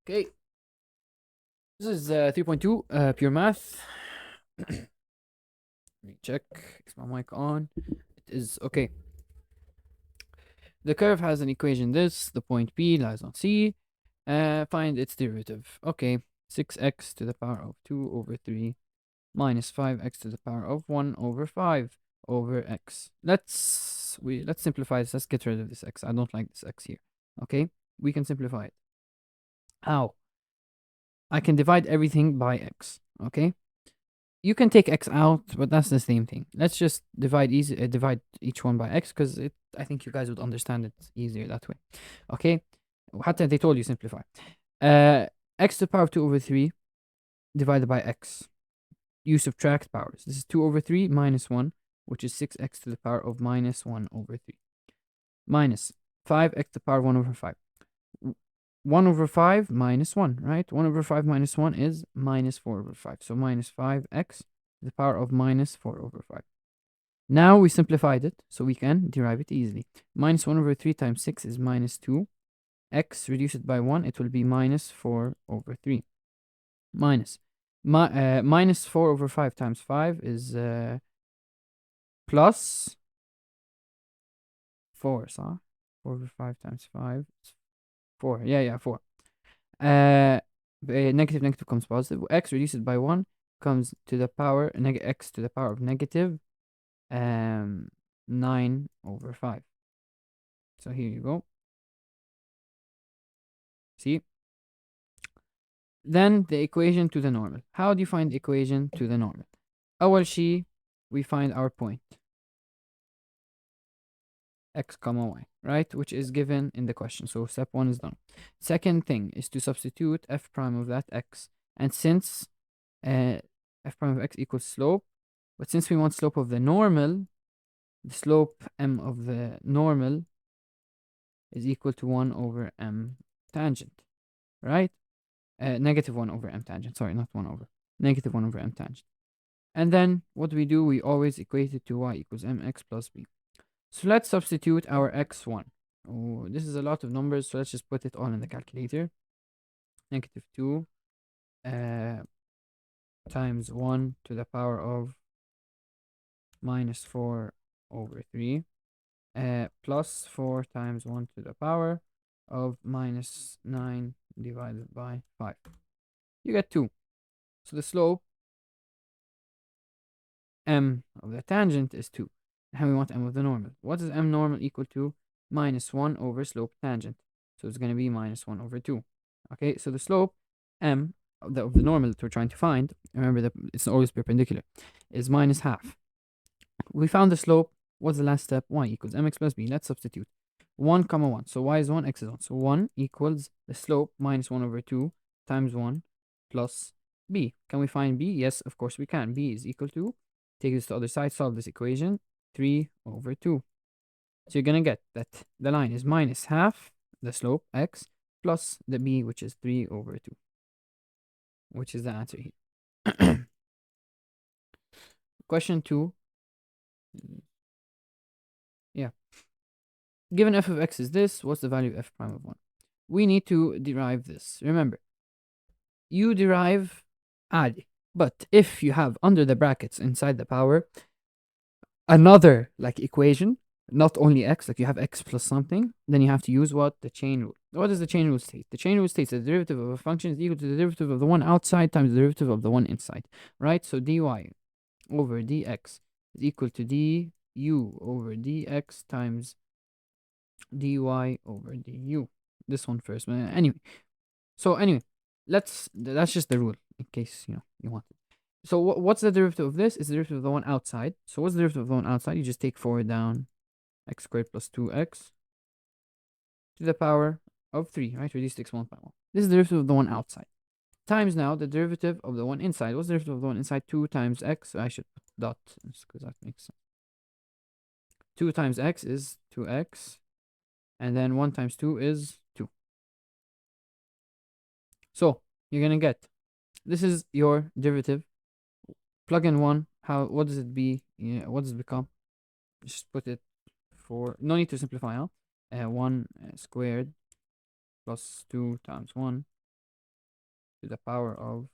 Okay, this is 3.2 pure math. Let me check. Is my mic on? It is okay. The curve has an equation this, the point P lies on C. Find its derivative. Okay, 6x to the power of 2 over 3 minus 5x to the power of 1 over 5 over x. Let's simplify this. Let's get rid of this x. I don't like this x here. Okay, we can simplify it. How? I can divide everything by x. Okay, you can take x out, but that's the same thing. Let's just divide divide each one by x because I think you guys would understand it easier that way. Okay, حتى they told you simplify. X to the power of 2 over 3 divided by x. You subtract powers. This is 2 over 3 minus 1, which is 6x to the power of minus 1 over 3. Minus 5x to the power of 1 over 5. 1 over 5 minus 1, right? 1 over 5 minus 1 is minus 4 over 5. So minus 5x to the power of minus 4 over 5. Now we simplified it, so we can derive it easily. Minus 1 over 3 times 6 is minus 2. X, reduce it by 1, it will be minus 4 over 3. Minus. Minus 4 over 5 times 5 is plus 4, so 4 over 5 times 5 is 4. Yeah, 4. Negative becomes positive. X reduced by 1 comes to the power, x to the power of negative 9 over 5. So here you go. See? Then the equation to the normal. How do you find the equation to the normal? أول شيء, we find our point. X comma y, right? Which is given in the question. So step 1 is done. Second thing is to substitute f prime of that x. And since f prime of x equals slope, but since we want slope of the normal, the slope m of the normal is equal to 1 over m tangent, right? Negative 1 over m tangent. Sorry, not 1 over. Negative 1 over m tangent. And then what we do, we always equate it to y equals mx plus b. So let's substitute our x1. Oh, this is a lot of numbers, so let's just put it all in the calculator. Negative 2 times 1 to the power of minus 4 over 3 plus 4 times 1 to the power of minus 9 divided by 5. You get 2. So the slope m of the tangent is 2. And we want m of the normal. What is m normal equal to? Minus 1 over slope tangent. So it's going to be minus 1 over 2. Okay, so the slope m of the normal that we're trying to find, remember that it's always perpendicular, is minus half. We found the slope. What's the last step? Y equals mx plus b. Let's substitute. 1 comma 1. So y is 1, x is 1. So 1 equals the slope minus 1 over 2 times 1 plus b. Can we find b? Yes, of course we can. B is equal to, take this to the other side, solve this equation, 3 over 2. So you're going to get that the line is minus half the slope x plus the b, which is 3 over 2, which is the answer here. Question 2. Yeah. Given f of x is this, what's the value of f prime of 1? We need to derive this. Remember, you derive عادي. But if you have under the brackets inside the power another like equation, not only x, like you have x plus something, then you have to use what? The chain rule. What does the chain rule state? The chain rule states that the derivative of a function is equal to the derivative of the one outside times the derivative of the one inside, right? So dy over dx is equal to du over dx times dy over du. This one first. Anyway, that's just the rule in case you want it. So what's the derivative of this? It's the derivative of the one outside. So what's the derivative of the one outside? You just take 4 down, x squared plus 2x to the power of 3, right? Reduce x 1 by 1. This is the derivative of the one outside. Times now the derivative of the one inside. What's the derivative of the one inside? 2 times x. I should put dot because that makes sense. 2 times x is 2x. And then 1 times 2 is 2. So you're going to get, this is your derivative. Plug in 1. What does it be? Yeah, what does it become? Just put it for, no need to simplify, huh? 1 squared plus 2 times 1 to the power of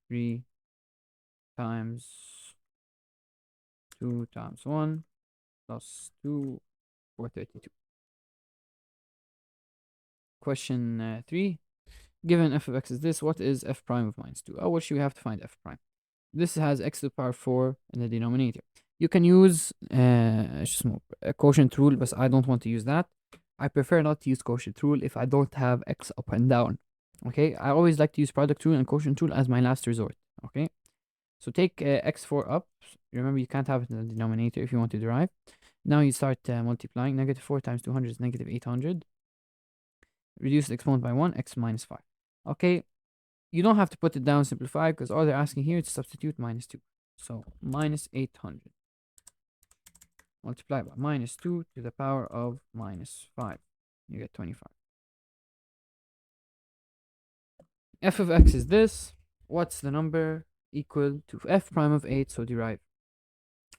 3 times 2 times 1 plus 2 or 32. Question 3. Given f of x is this, what is f prime of minus 2? Oh, well, we have to find f prime. This has x to the power 4 in the denominator. You can use a quotient rule, but I don't want to use that. I prefer not to use quotient rule if I don't have x up and down. Okay, I always like to use product rule and quotient rule as my last resort. Okay, so take x4 up. Remember, you can't have it in the denominator if you want to derive. Now you start multiplying. Negative 4 times 200 is negative 800. Reduce the exponent by 1, x minus 5. Okay, you don't have to put it down, simplify, because all they're asking here is to substitute minus 2. So minus 800 multiplied by minus 2 to the power of minus 5. You get 25. F of x is this. What's the number equal to f prime of 8? So derive.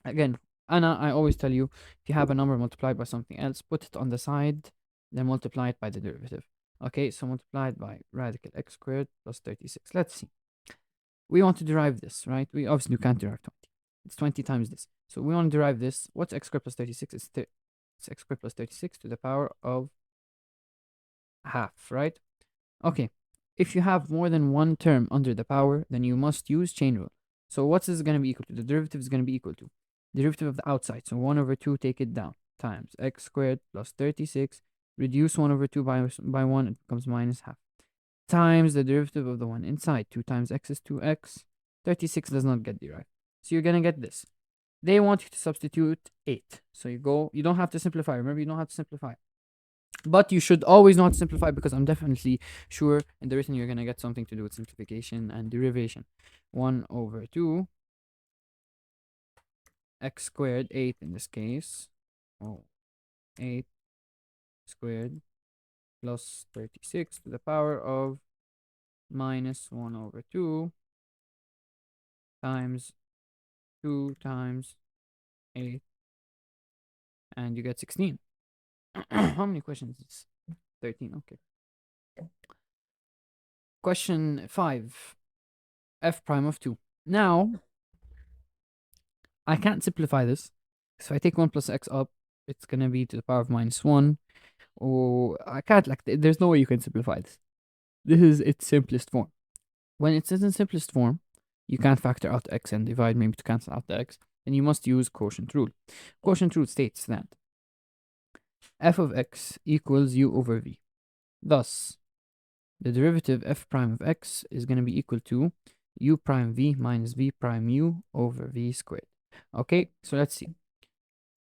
Again, Anna, I always tell you, if you have a number multiplied by something else, put it on the side, then multiply it by the derivative. Okay, so multiplied by radical x squared plus 36. Let's see. We want to derive this, right? We obviously can't derive 20. It's 20 times this. So we want to derive this. What's x squared plus 36? It's x squared plus 36 to the power of half, right? Okay. If you have more than one term under the power, then you must use chain rule. So what's this going to be equal to? The derivative is going to be equal to derivative of the outside. So 1 over 2, take it down, times x squared plus 36. Reduce 1 over 2 by 1, it becomes minus half. Times the derivative of the one inside. 2 times x is 2x. 36 does not get derived. So you're going to get this. They want you to substitute 8. So you don't have to simplify. Remember, you don't have to simplify. But you should always not simplify, because I'm definitely sure in the written you're going to get something to do with simplification and derivation. 1 over 2 x squared, 8 in this case. 8 squared plus 36 to the power of minus 1 over 2 times 2 times 8, and you get 16. How many questions is this? 13, okay. Question 5, f prime of 2. Now, I can't simplify this. So I take 1 plus x up, it's going to be to the power of minus 1. Or I can't, there's no way you can simplify this. This is its simplest form. When it's in simplest form, you can't factor out x and divide maybe to cancel out the x, and you must use quotient rule. Quotient rule states that f of x equals u over v. Thus, the derivative f prime of x is going to be equal to u prime v minus v prime u over v squared. Okay, so let's see.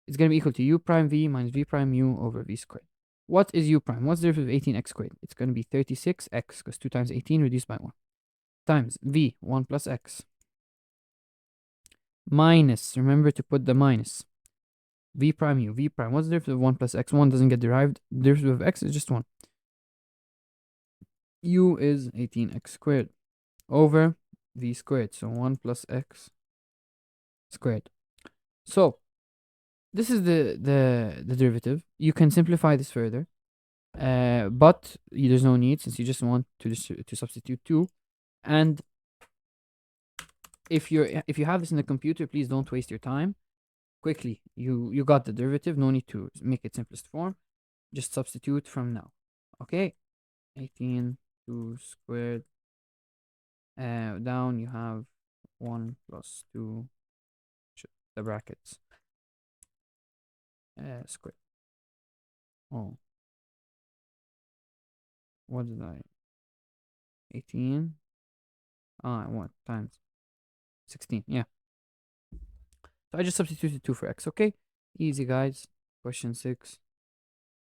It's going to be equal to u prime v minus v prime u over v squared. What is u prime? What's the derivative of 18x squared? It's going to be 36x, because 2 times 18 reduced by 1, times v, 1 plus x, minus, remember to put the minus, v prime u. V prime, what's the derivative of 1 plus x? 1 doesn't get derived. The derivative of x is just 1. U is 18x squared over v squared. So 1 plus x squared. So this is the derivative. You can simplify this further, but there's no need, since you just want to substitute 2. And if you have this in the computer, please don't waste your time. Quickly, you got the derivative. No need to make it simplest form. Just substitute from now. Okay, 18 2 squared. Down you have 1 plus 2, the brackets, squared. Oh, what did I? 18. 1 times 16. Yeah. So I just substituted 2 for x. Okay, easy, guys. Question 6.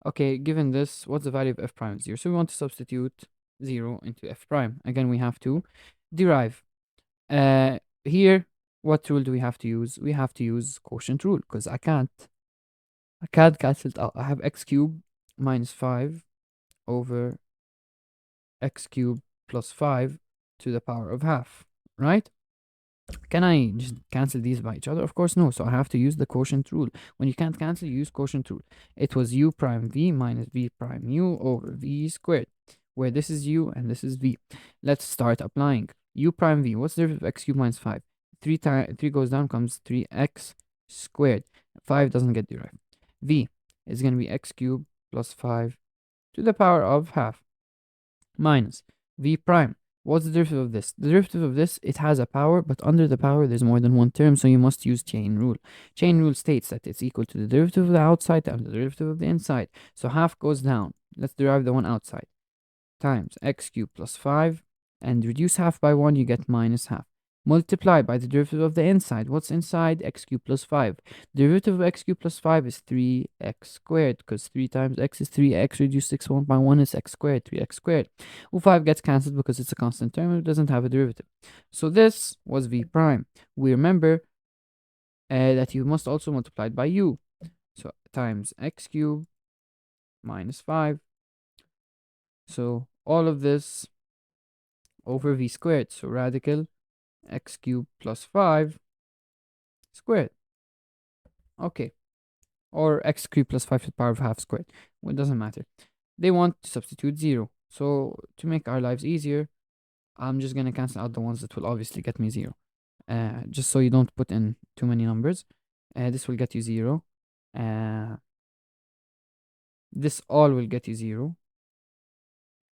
Okay, given this, what's the value of f prime? 0. So we want to substitute 0 into f prime. Again, we have to derive. Here, what rule do we have to use? We have to use quotient rule, because I can't cancel it out. I have x cubed minus 5 over x cubed plus 5 to the power of half, right? Can I just cancel these by each other? Of course, no. So I have to use the quotient rule. When you can't cancel, you use quotient rule. It was u prime v minus v prime u over v squared. where this is u and this is v. Let's start applying. U prime v. What's the derivative of x cubed minus 5? 3 goes down, comes 3x squared. 5 doesn't get derived. V is going to be x cubed plus 5 to the power of half minus v prime. What's the derivative of this? The derivative of this, it has a power, but under the power there's more than one term, so you must use chain rule. Chain rule states that it's equal to the derivative of the outside times the derivative of the inside. So half goes down. Let's derive the one outside. Times x cubed plus 5, and reduce half by 1, you get minus half. Multiply by the derivative of the inside. What's inside? X cubed plus 5. Derivative of x cubed plus 5 is 3x squared, because 3 times x is 3x, reduce 6 1 by 1 is x squared, 3x squared. Well, 5 gets cancelled because it's a constant term, it doesn't have a derivative. So this was v prime. We remember that you must also multiply it by u. So times x cubed minus 5. So all of this over v squared. So radical x cubed plus 5 squared. Okay. Or x cubed plus 5 to the power of half squared. Well, it doesn't matter. They want to substitute 0. So to make our lives easier, I'm just going to cancel out the ones that will obviously get me 0. Just so you don't put in too many numbers. This will get you 0. This all will get you 0.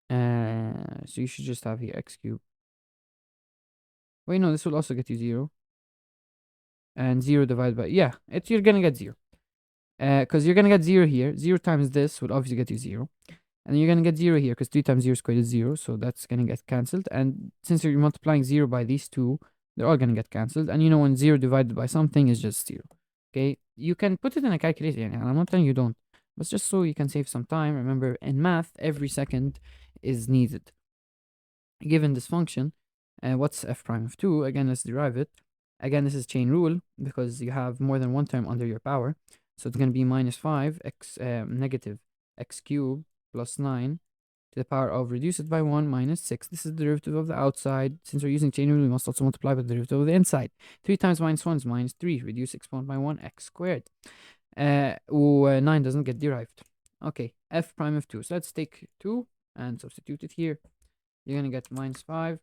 So you should just have here x cubed. Wait, no, this will also get you 0. And 0 divided by, yeah, you're gonna get 0. Because you're gonna get 0 here. 0 times this would obviously get you 0. And then you're gonna get 0 here, because 3 times 0 squared is 0, so that's gonna get cancelled. And since you're multiplying 0 by these two, they're all gonna get cancelled. And you know when 0 divided by something is just 0. Okay, you can put it in a calculator, and I'm not telling you don't. But just so you can save some time, remember in math, every second is needed. Given this function, what's f prime of 2? Again, let's derive it. Again, this is chain rule because you have more than one term under your power. So it's going to be minus 5x negative x cubed plus 9 to the power of, reduce it by 1, minus 6. This is the derivative of the outside. Since we're using chain rule, we must also multiply by the derivative of the inside. 3 times minus 1 is minus 3. Reduce exponent by 1, x squared. 9 doesn't get derived. Okay, f prime of 2. So let's take 2 and substitute it here. You're going to get minus 5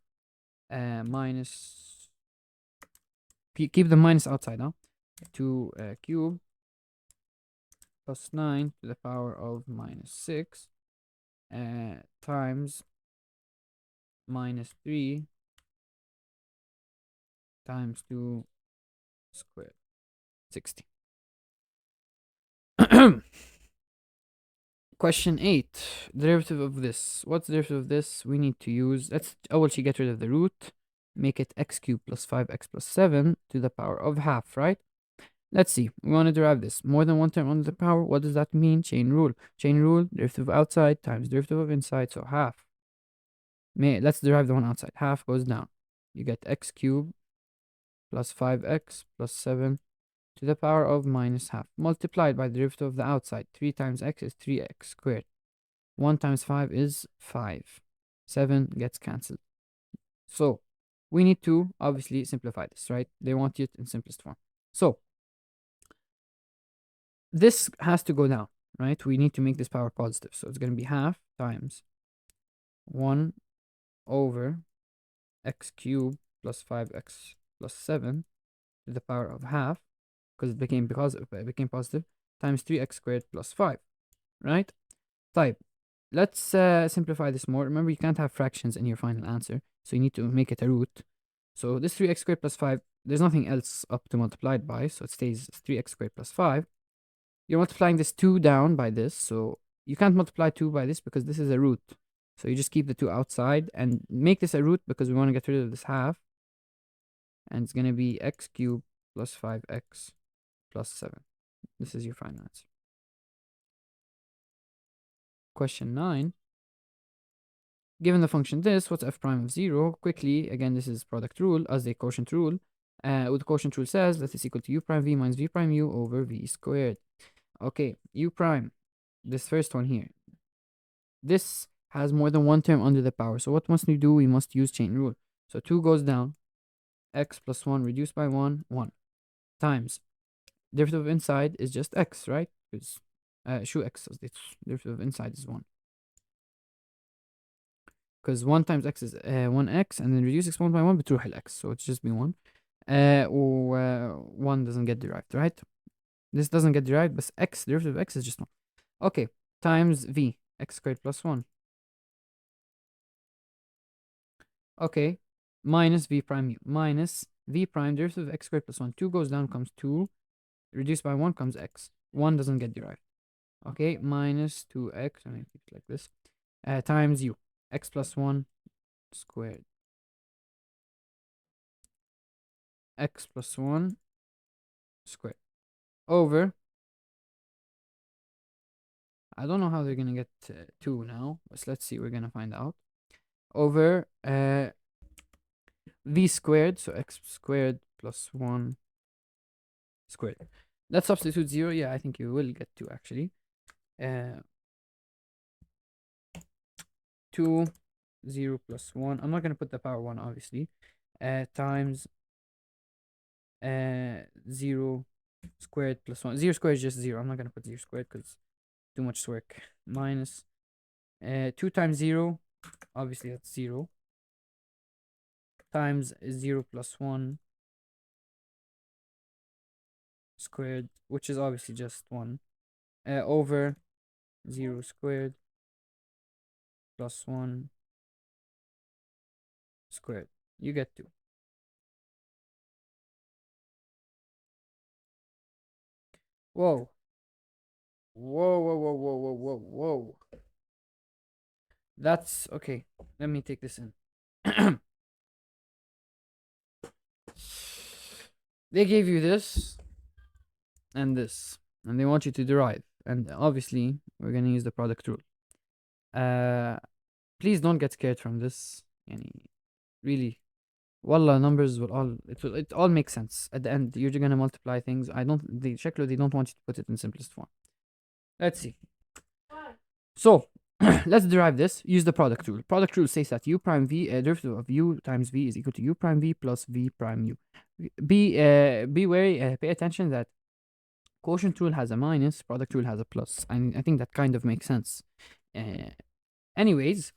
minus, keep the minus outside now, 2 cube plus 9 to the power of minus 6 times minus 3 times 2 squared, 60. Question 8, derivative of this. What's the derivative of this? We need to use, let's actually get rid of the root, make it x cubed plus 5x plus 7 to the power of half, right? Let's see, we want to derive this. More than one term under the power, what does that mean? Chain rule. Chain rule, derivative of outside times derivative of inside, so half. Let's derive the one outside. Half goes down. You get x cubed plus 5x plus 7 to the power of minus half, multiplied by the derivative of the outside. 3 times x is 3x squared. 1 times 5 is 5. 7 gets cancelled. So, we need to obviously simplify this, right? They want it in simplest form. So, this has to go down, right? We need to make this power positive. So, it's going to be half times 1 over x cubed plus 5x plus 7 to the power of half, because it became positive, times 3x squared plus 5, right? Type. Let's simplify this more. Remember, you can't have fractions in your final answer, so you need to make it a root. So this 3x squared plus 5, there's nothing else up to multiply it by, so it stays 3x squared plus 5. You're multiplying this 2 down by this, so you can't multiply 2 by this because this is a root. So you just keep the 2 outside and make this a root because we want to get rid of this half. And it's going to be x cubed plus 5x plus 7. This is your final answer. Question 9. Given the function this, what's f prime of 0? Quickly, again, this is product rule as the quotient rule. What the quotient rule says, that is equal to u prime v minus v prime u over v squared. Okay, u prime, this first one here. This has more than one term under the power. So what must we do? We must use chain rule. So 2 goes down. X plus 1 reduced by 1, 1. Times. Derivative of inside is just x, right? Because shoe x, its derivative of inside is 1. because 1 times x is 1x, and then reduce exponent by 1 بتروح x, so it's just be 1. 1 doesn't get derived, right? This doesn't get derived, but x, derivative of x is just 1. Okay, times v, x squared plus 1. Okay, minus v prime u, minus v prime, derivative of x squared plus 1. 2 goes down, comes 2. Reduced by 1 comes x. 1 doesn't get derived. Okay, minus 2x, I mean, it's like this, times u, x plus 1 squared. X plus 1 squared over, I don't know how they're gonna get 2 now, but let's see, we're gonna find out, over v squared, so x squared plus 1 squared. Let's substitute 0. Yeah, I think you will get 2 actually. 2, 0 plus 1. I'm not gonna put the power 1, obviously. Times 0 squared plus 1. 0 squared is just 0. I'm not gonna put 0 squared because too much work. Minus 2 times 0, obviously that's 0, times 0 plus 1 squared, which is obviously just 1, over 0 squared plus 1 squared. You get 2. Whoa. Whoa, whoa, whoa, whoa, whoa, whoa, whoa. That's okay. Let me take this in. They gave you this and this, and they want you to derive. And obviously, we're gonna use the product rule. Please don't get scared from this. Really, wallah, numbers will it all makes sense at the end. You're gonna multiply things. They don't want you to put it in simplest form. Let's see. So let's derive this. Use the product rule. Product rule says that u prime v, derivative of u times v is equal to u prime v plus v prime u. Be wary. Pay attention that quotient rule has a minus, product rule has a plus, and I think that kind of makes sense. Anyways,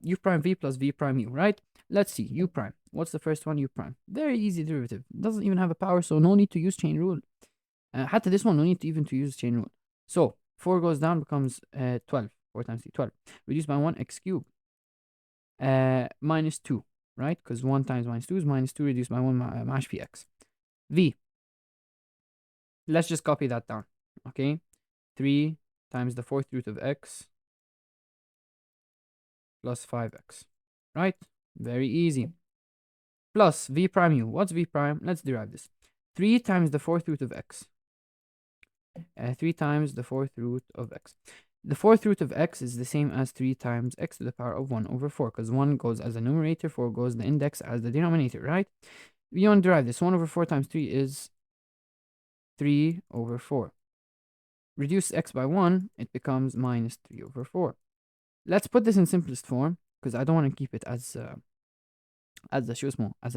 u prime v plus v prime u, right? Let's see, u prime. What's the first one? U prime. Very easy derivative. Doesn't even have a power, so no need to use chain rule. حتى this one, no need to even to use chain rule. So 4 goes down, becomes 12. 4 times 3, 12. Reduced by 1, x cubed. Minus 2, right? Because 1 times minus 2 is minus 2, reduced by 1, mash px. V. Let's just copy that down, okay? 3 times the 4th root of x plus 5x, right? Very easy. Plus v prime u. What's v prime? Let's derive this. 3 times the 4th root of x. 3 times the 4th root of x. The 4th root of x is the same as 3 times x to the power of 1 over 4, because 1 goes as the numerator, 4 goes the index as the denominator, right? We want to derive this. 1 over 4 times 3 is 3 over 4. Reduce x by 1, it becomes minus 3 over 4. Let's put this in simplest form, because I don't want to keep it as a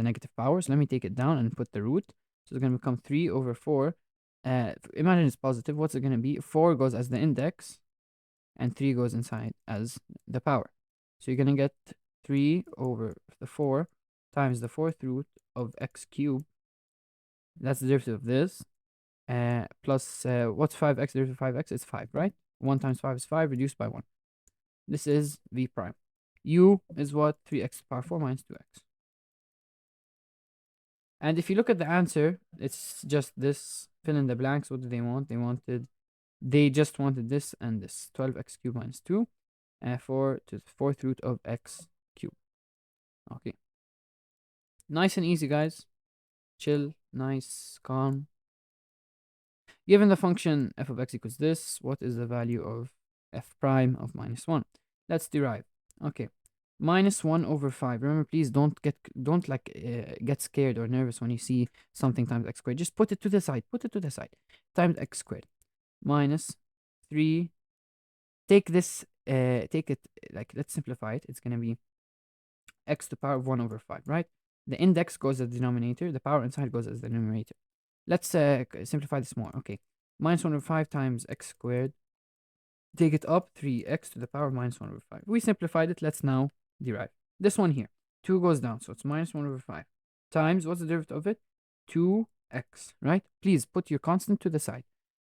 negative power. So let me take it down and put the root. So it's going to become 3 over 4. Imagine it's positive. What's it going to be? 4 goes as the index, and 3 goes inside as the power. So you're going to get 3 over the 4 times the 4th root of x cubed. That's the derivative of this. Plus, what's 5x? Derivative of 5x is 5, right? 1 times 5 is 5, reduced by 1. This is v prime. U is what? 3x to the power 4 minus 2x. And if you look at the answer, it's just this. Fill in the blanks. What do they want? They just wanted this and this. 12x cubed minus 2. 4 to the 4th root of x cubed. Okay. Nice and easy, guys. Chill, nice, calm. Given the function f of x equals this, what is the value of f prime of minus 1? Let's derive. Okay. Minus 1 over 5. Remember, please don't get scared or nervous when you see something times x squared. Just put it to the side. Put it to the side. Times x squared. Minus 3. Take this, take it, let's simplify it. It's going to be x to the power of 1 over 5, right? The index goes as the denominator. The power inside goes as the numerator. Let's simplify this more. Okay. Minus 1 over 5 times x squared. Take it up, 3x to the power of minus 1 over 5. We simplified it. Let's now derive. This one here, 2 goes down, so it's minus 1 over 5 times, what's the derivative of it? 2x, right? Please put your constant to the side,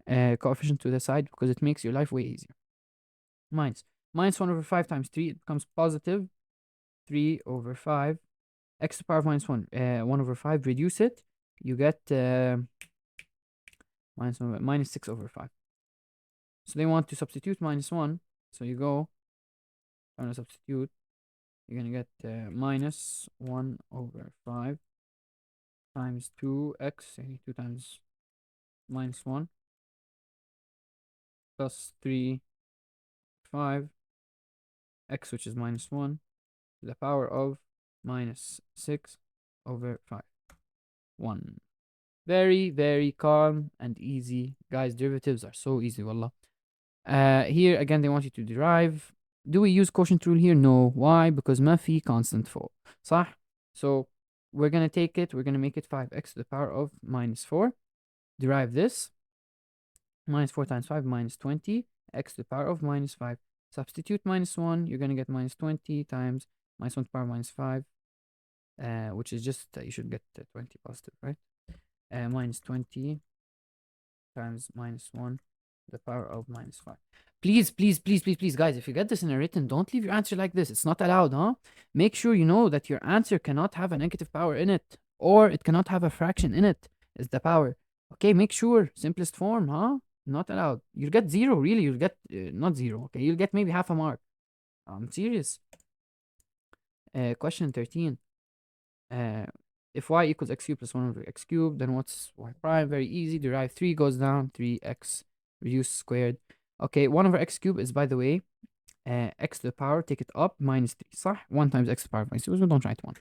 coefficient to the side, because it makes your life way easier. Minus 1 over 5 times 3, it becomes positive 3 over 5. X to the power of minus 1, 1 over 5, reduce it, you get minus 6 over 5. So they want to substitute minus 1, so you go, I'm going to substitute, you're going to get minus 1 over 5 times 2x, 2 times minus 1, plus 3, 5, x, which is minus 1, to the power of minus 6 over 5. 1. Very, very calm and easy. Guys, derivatives are so easy, wallah. Here, again, they want you to derive. Do we use quotient rule here? No. Why? Because ما في constant فوق. صح? So, we're going to take it, we're going to make it 5x to the power of minus 4. Derive this. Minus 4 times 5, minus 20. X to the power of minus 5. Substitute minus 1, you're going to get minus 20 times minus 1 to the power of minus 5. Which is just, you should get 20 positive, right? Minus 20 times minus 1 to the power of minus 5. Please, please, please, please, please, guys, if you get this in a written, don't leave your answer like this. It's not allowed, huh? Make sure you know that your answer cannot have a negative power in it, or it cannot have a fraction in it. It's the power. Okay, make sure. Simplest form, huh? Not allowed. You'll get 0, really. You'll get, not 0, okay? You'll get maybe half a mark. I'm serious. Question 13. If y equals x cubed plus 1 over x cubed, then what's y prime? Very easy. Derive 3 goes down, 3x, reduce squared. Okay, 1 over x cubed is, by the way, x to the power, take it up, minus 3. صح? 1 times x to the power of minus 2, so don't write 1.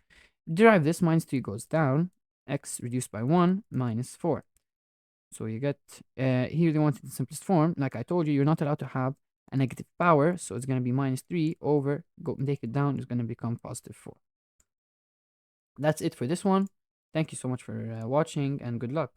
Derive this, minus 3 goes down, x reduced by 1, minus 4. So you get, here they wanted the simplest form. Like I told you, you're not allowed to have a negative power, so it's going to be minus 3 over, go take it down, it's going to become positive 4. That's it for this one. Thank you so much for watching, and good luck.